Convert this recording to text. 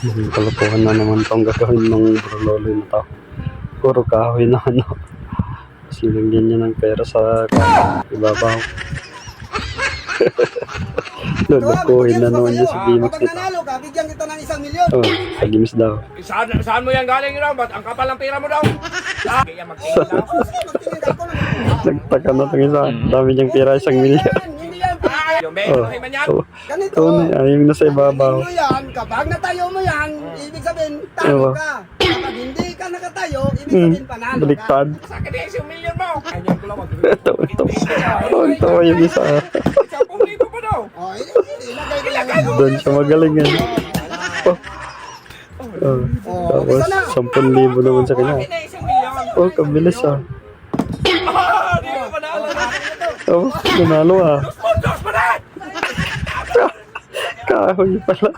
Kalokohan na naman itong gagawin ng brololo na to. Puro kahoy na ano. Sinagyan niya ng pera sa ibabaw. Lulukuhin na naman niya si Bimax Kapag nito. nanalo ka, bigyan kita ng 1,000,000. Oh, sa games daw. Saan mo yan galing raw? Ba't ang kapal ng pera mo daw? Kaya magtingin daw. Sige, magtingin ka ako naman. Nagtaka na itong isa. Dami niyang pera, 1,000,000. Hindi yan. Yung medyo Oh, naman yan. Ganito. ayaw na sa ibabaw. Ano yan, kapag natayo mo yan, ibig sabihin, talo ka. Kapag hindi ka nakatayo, ibig sabihin, panalo ka. Baliktad. Sa akin eh, yung million mo. Ganyan ko lang Ito. Tawa yung isa. 10,000 pa daw. Oh, ilagay ko. Doon siya magaling yan. Oh. Tapos, 10,000 naman sa kanya. Akin eh, 1,000,000. Oh, kabilis ah. Di ko panalo. Tapos, nanalo ah. Sponsors pa na! Kahoy pala.